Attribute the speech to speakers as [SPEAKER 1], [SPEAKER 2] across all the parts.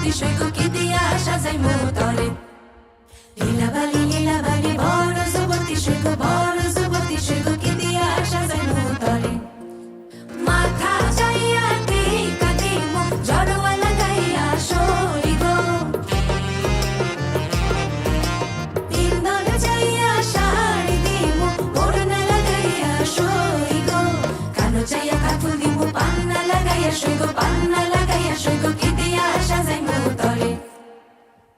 [SPEAKER 1] যুবতী সৈক কি দিয়া সাজাই মোতরে লীলাবালি বড় যুবতী সৈক কি দিয়া সাজাই মোতরে মাথা চাইয়া টিকা দিমু জড়োয়া লাগাইয়া সই গো ইন্দন চাইয়া শাড়ি দিমু ওড়না লাগাইয়া সই গো কানো চাইয়া কাঠুল দিমু পান্না লাগাইয়া সই গো কি দিয়া সাজাই মোতরে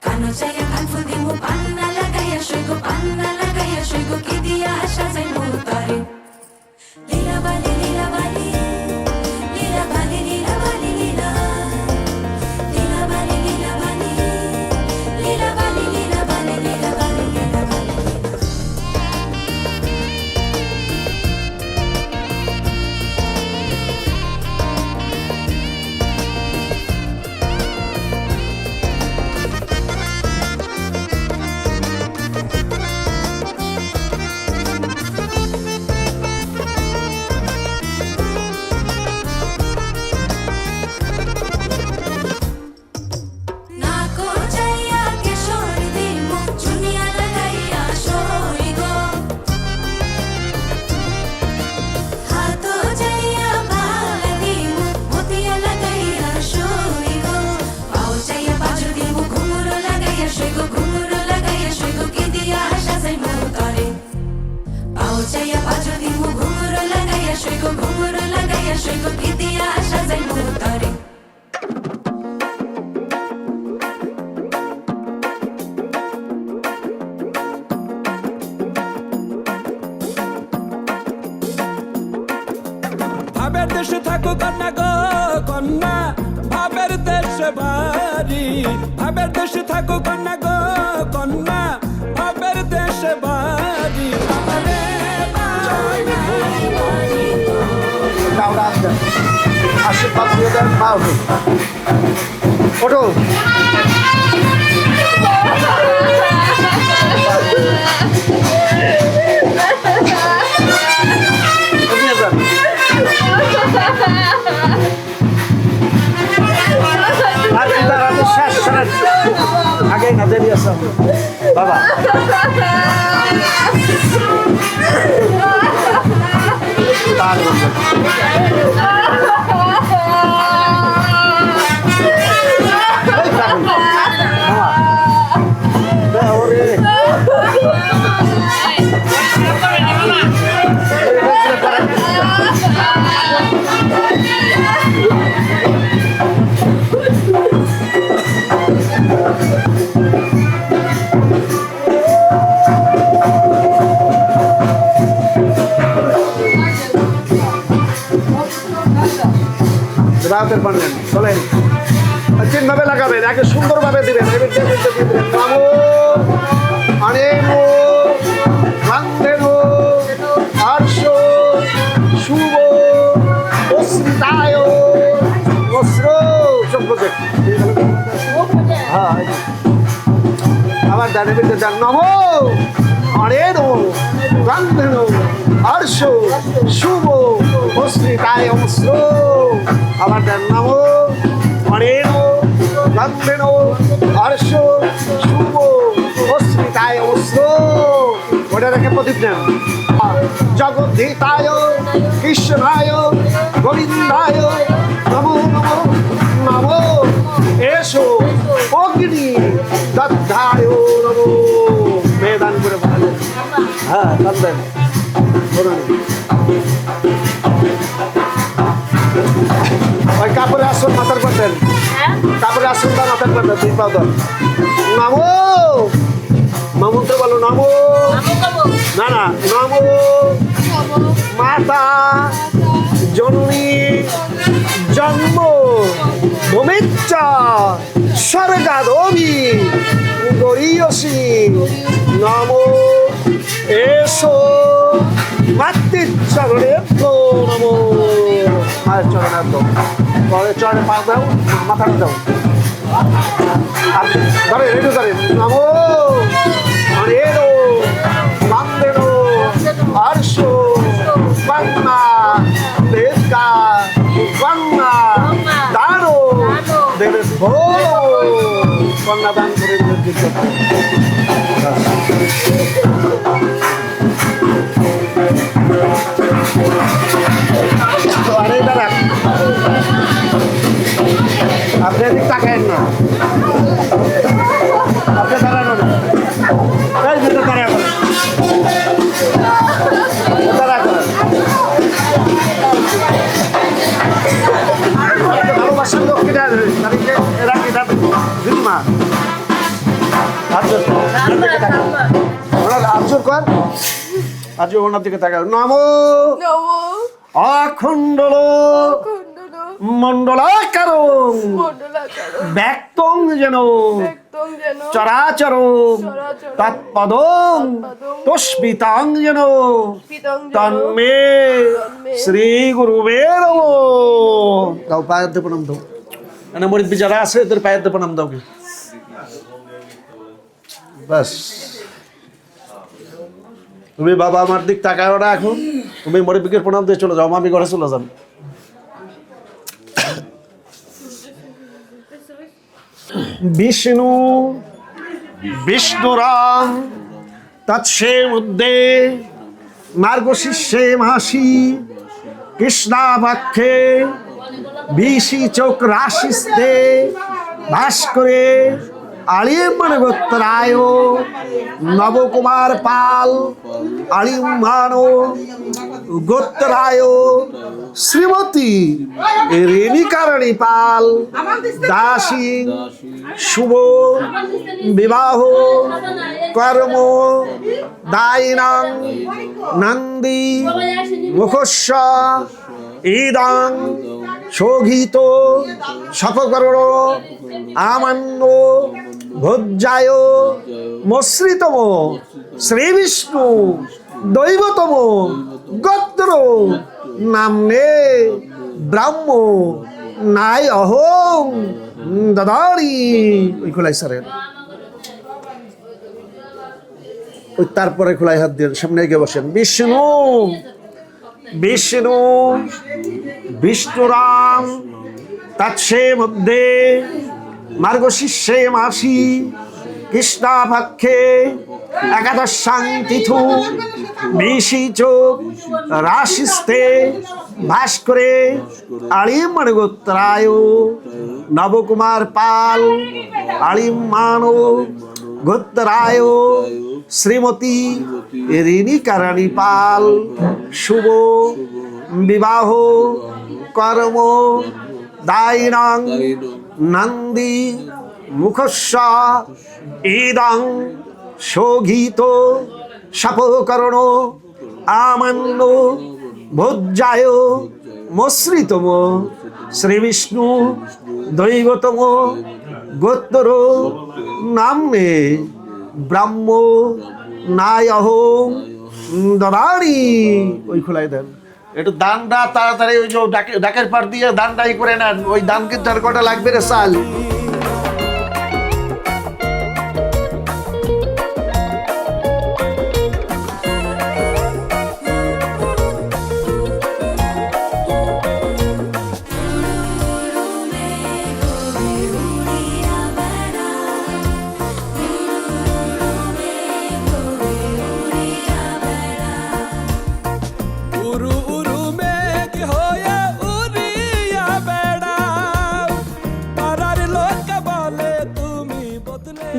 [SPEAKER 1] কানো চাইয়া কাঠুল দিমু পান্না লাগাইয়া সই গো কি দিয়া সাজাই মোতরে লীলাবালি লীলাবালি লীলাবালি লীলাবালি লীলা লীলাবালি লীলাবালি লীলাবালি লীলাবালি লীলাবালি লীলাবালি নাকো চাইয়া কেশর দিমু চুনিয়া লাগাইয়া সই গো হাতো চাইয়া বালা দিমু মতিয়া লাগাইয়া সই গো পাও চাইয়া পাঁচর দিমু ঘুঙুরো লাগাইয়া সই গো কি দিয়া সাজাই মোতরে পাও চাইয়া পাঁচর দিমু ঘুঙুরো লাগাইয়া সই গো কি দিয়া সাজাই মোতরে
[SPEAKER 2] ভাবের দেশে থাকো কন্যা গো কন্যা ভাবের দেশে বাড়ি ভাবের দেশে থাকো কন্যা গো কন্যা ভাবের দেশে বাড়ি
[SPEAKER 3] আশীর্বাদ দিয়ে দেন মা ওঠো আগে না দেরি আছে বাবা রাতের পারলেন চলেন তিনভাবে লাগাবেন আগে সুন্দরভাবে দিবেন নামো আনেনো ভাঙ্গেনো আর্শ শুভ অস্মিতায় বস্ত্র চক্রকে হ্যাঁ আবার ডানে বিদ্যে ডান নমো আনেনো ভাঙ্গেনো আর্শ শুভ অস্মিতায় বস্ত্র আবার ডান নামো অনেনো গন্ধেনো হর্ষ শুভ অস্মিতায় অস্ত্র ওটা রেখে প্রদীপ নেন জগদ্ধিতায় কৃষ্ণায় গোবিন্দায় নমো নমো নমো এসো অগ্নি দগ্ধায় নমো বেদান করে বলেন হ্যাঁ কান্দেন বলুন ওই কাপড়ে আসুন মাথার করতেন কাপড়ে আসুন তার মাথার করতেন দুই পাও দেন নামো মন্ত্র বলো নামো না না নামো মাতা জননী জন্ম ভূমিচ্চ স্বর্গাদবি গরীয়সী নমো এসো মাতৃচরণেভ্যো নমো মায়ের চরণার্থ পরে চরণে পা দাও মাথাটা দাও ধরে রেডি ধরে নমো অনেরো বান্দেরো হর্ষ বান্না দেবকা বান্না দারো দেবেশ ভো কন্যাদান করে আরে দাদা আপনি এদিক তাকায়েন না আপনি দাঁড়ানো না এই ভিতরে দাঁড়া করেন দাঁড়া করেন ভালোবাসার লোক কিনা এরা কিনা দিদিমা আর্জুর কর আর্জুর ওনার দিকে তাকাও নমো অখণ্ডল মণ্ডলাকারং ব্যক্তং যেন চরাচরং তৎপদং তুষ্পিতাং যেন তন্মে শ্রী গুরুবে নমঃ দাও পায়ের দিয়ে প্রণাম দাও মানে মুরিদ যারা আছে এদের পায়ের দিয়ে প্রণাম দাও কি বাস তুমি বাবা আমার দিক তাকাও না এখন তুমি মুরিদকে প্রণাম দিয়ে চলে যাও আমি ঘরে চলে যাবো বিষ্ণু বিষ্ণুরাম তৎসে মুদ্দে মার্গশিষ্যে মাসি কৃষ্ণাপক্ষে বিশি চোখ রাশিস্তে ভাস্করে আলিমান গোত্রায় নবকুমার পাল আলিমান গোত্রায় শ্রীমতী রেণিকারণী পাল দাসী শুভ বিবাহ কর্ম দায়িনাং নন্দী মুখস্য ইদাং শোভিত সপকরণ আমান্য ভোজ্যায় মশ্রিতম শ্রীবিষ্ণু দৈবতম গোত্র নামনে ব্রাহ্ম নাই অহং দাদারি ওই খোলাই স্যারের ওই তারপরে খোলাই হাত দিয়ে সামনে গিয়ে বসেন বিষ্ণু বিষ্ণু বিষ্ণুরাম তৎসে মধ্যে মার্গশিষ্যে মাসি কৃষ্ণাপক্ষে একাদশাং তিথু বিশি চোখ রাশিস্তে ভাস্করে আলিমান গোত্রায় নবকুমার পাল আলিমান গোত্রায় শ্রীমতী রেণিকারণী পাল শুভ বিবাহ কর্ম দায়িনাং নন্দী মুখস্য ইদং শোঘিত সপকরণ আমান্য ভোজ্যায় মশ্রিতম শ্রীবিষ্ণু দৈবতম গোত্র নামে ব্রাহ্ম নায়হ দদানি ওই খোলাই দেন একটু দানটা তাড়াতাড়ি ওই যে ডাকের পার দিয়ে দানটাই করে নেন ওই দান কিন্তু আর কটা লাগবে রে সাল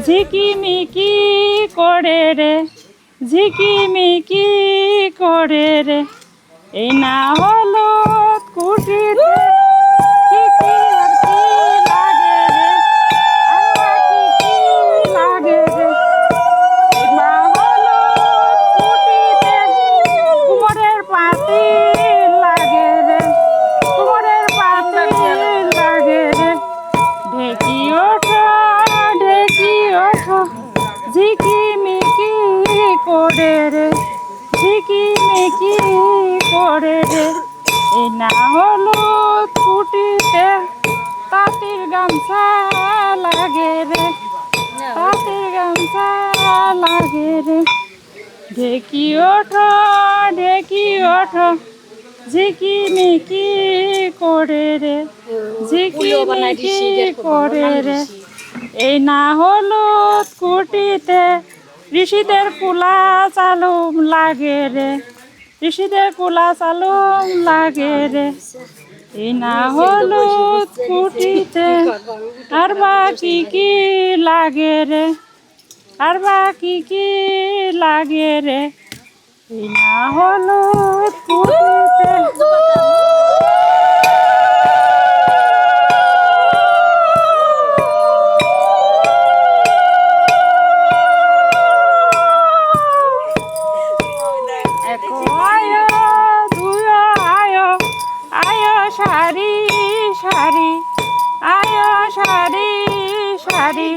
[SPEAKER 4] ঝিকিমিকি করে রে ঝিকিমিকি করে রে এই না হলো কুটিতে ঝিকিমিকি করে রে এই না হলো কুটিতে তাঁতির গামছা লাগে রে তাঁতির গামছা লাগে রে ঢেকি ওঠো ঝিকিমিকি করে রে ঝিকিমিকি করে রে এই না হলুদ কুটিতে ঋষিদের কুলা চালুম লাগে রে, ঋষিদের কুলা চালুম লাগে রে। এই না হলুদ কুটিতে আর বাকি কি লাগে রে, আর বাকি কি লাগে রে। এই না হলুদ কুটিতে সারি সারি আয় সারি সারি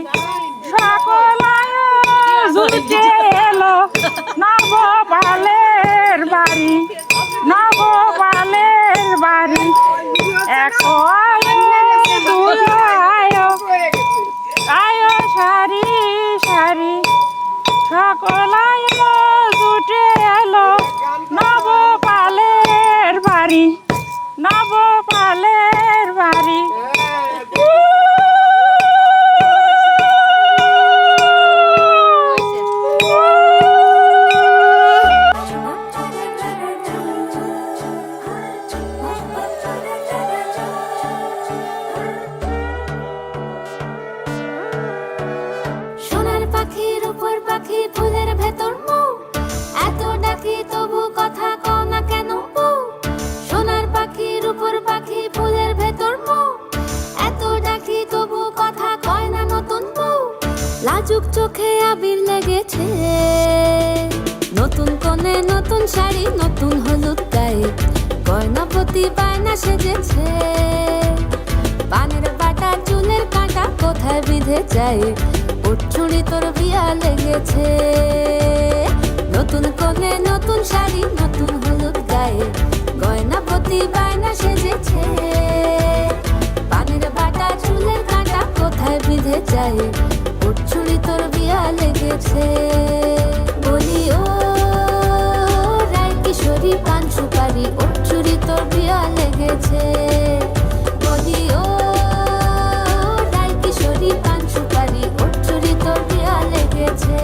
[SPEAKER 4] সকল জুটে এলো নবপালের বাড়ি, নবপালের বাড়ি। এক আয় দুই আয় আয় সারি সারি সকল জুটে এলো নবপালের বাড়ি, নবপালের বাড়ি।
[SPEAKER 1] সোনার পাখির উপর পাখি ফুলের ভেতর মৌ, এত ডাকি তবু কথা কও না কেন বউ। সোনার পাখির উপর পাখি ফুলের ভেতর মৌ, এত ডাকি তবু কথা কয় না নতুন বউ। লাজুক চোখে আবির লেগেছে, নতুন কোণে নতুন শাড়ি নতুন হলুদ গায়ে, গয়নাপতি বায়না সেজেছে। পানের বাটা চুলের কাঁটা কোথায় বিঁধে যায়, ওর চুড়ি তোর বিয়া লেগেছে। নতুন কোণে নতুন শাড়ি নতুন হলুদ গায়ে, গয়নাপতি বায়না সেজেছে। পানের বাটা চুলের কাঁটা কোথায় বিঁধে যায়, ওর চুড়ি তোর বিয়া লেগেছে। বলি ও রায় কিশোরী পান সুপারি, ওর চুড়ি তোর বিয়া লেগেছে। বলি ও রায় কিশোরী পান সুপারি, ওর চুড়ি তোর বিয়া লেগেছে।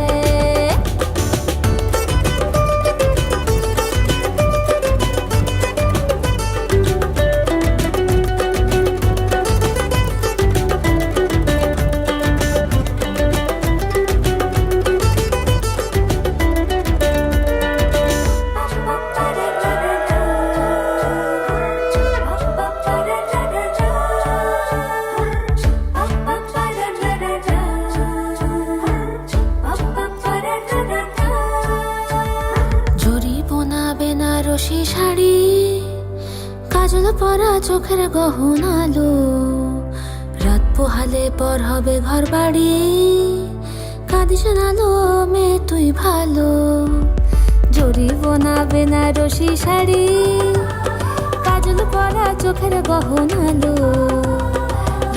[SPEAKER 1] বেনারসি শাড়ি কাজল পরা চোখের গহনালো, রাত পোহালে পর হবে ঘর বাড়ি, কাঁদিস নালো মেয়ে তুই ভালো। জরি বোনা বেনারসি শাড়ি কাজল পরা চোখের গহনালো,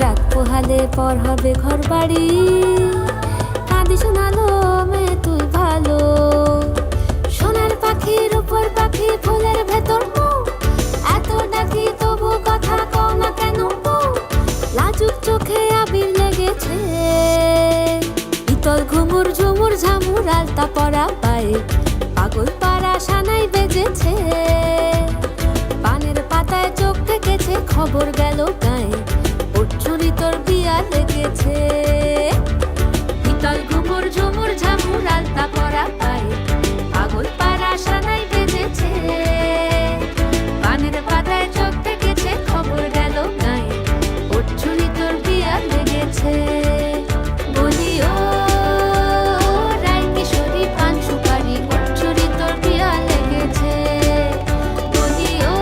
[SPEAKER 1] রাত পোহালে পর হবে ঘর বাড়ি, কাঁদিস নালো মেয়ে তুই ভালো। সোনার পাখির উপর পাখি ফুলের ভেতর মৌ, এত ডাকি তবু কথা কও না কেন বউ। লাজুক চোখে আবির লেগেছে, ইতল ঘুমুর ঝুমুর ঝামুর আলতা পরা পায়ে, পাগল পাড়া সানাই বেজেছে। পানের পাতায় চোখ থেকেছে খবর গেল গায়ে, ওর চুরি তোর বিয়া লেগেছে। ইতল ঘুমুর ঝুমুর ঝামুর আলতা পরা পায়ে, পাগল পাড়া সানাই বেজেছে। পানের পাতায় চোখ থেকেছে খবর গেল গায়ে, ওর চুরি তোর বিয়া লেগেছে। বলি ও রায় কিশোরী পান সুপারি, ওর চুরি তোর বিয়া লেগেছে। বলি ও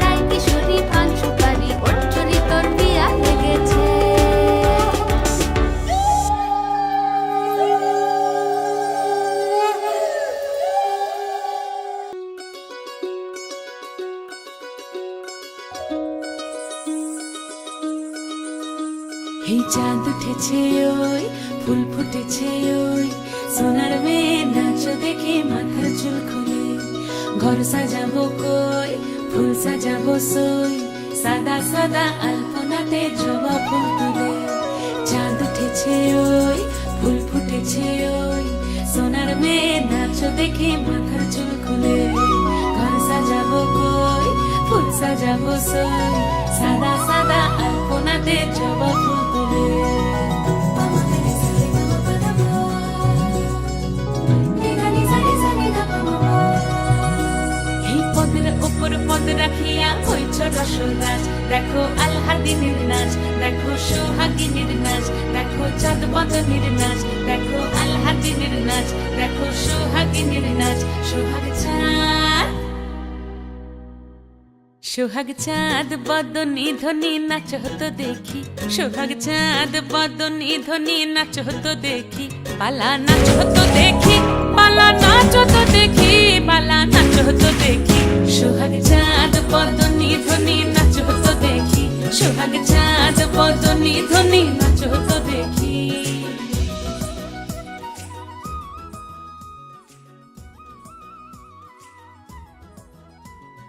[SPEAKER 1] রায় কিশোরী পান সুপারি, ওর চুরি তোর বিয়া লেগেছে।
[SPEAKER 5] এই চাঁদ উঠেছে ওই ফুল ফুটেছে ওই, সোনার মেয়ে নাচ দেখে মাথার চুল খুলে। ঘর সাজাবো কই ফুল সাজাবো সই, সাদা সাদা আলপনাতে জবা ফুল তুলে। উঠেছে ওই ফুল ফুটেছে ওই সোনার মেয়ে নাচো দেখে মাথার চুল খুলে ঘর সাজাবো কই ফুল সাজাবো সই সাদা সাদা আলপনাতে জবা ফুল তুলে এই পদের ওপর পদ রাখিয়া হইছ রসরাজ দেখো আলহাদিনের নাচ দেখো সোহাগিনীর নাচ দেখো চাঁদ বদনের নাচ দেখো আলহাদিনের নাচ দেখো সোহাগিনীর নাচ সোহাগ চাঁদ বদনী ধ্বনি নাচ হতো দেখি সোহাগ চাঁদ বদনী ধ্বনি নাচ হতো দেখি পালা নাচ হতো দেখি পালা নাচ হতো দেখি পালা নাচ হতো দেখি সোহাগ চাঁদ বদনী ধ্বনি নাচ হতো দেখি সোহাগ চাঁদ বদনী ধ্বনি নাচ হতো দেখি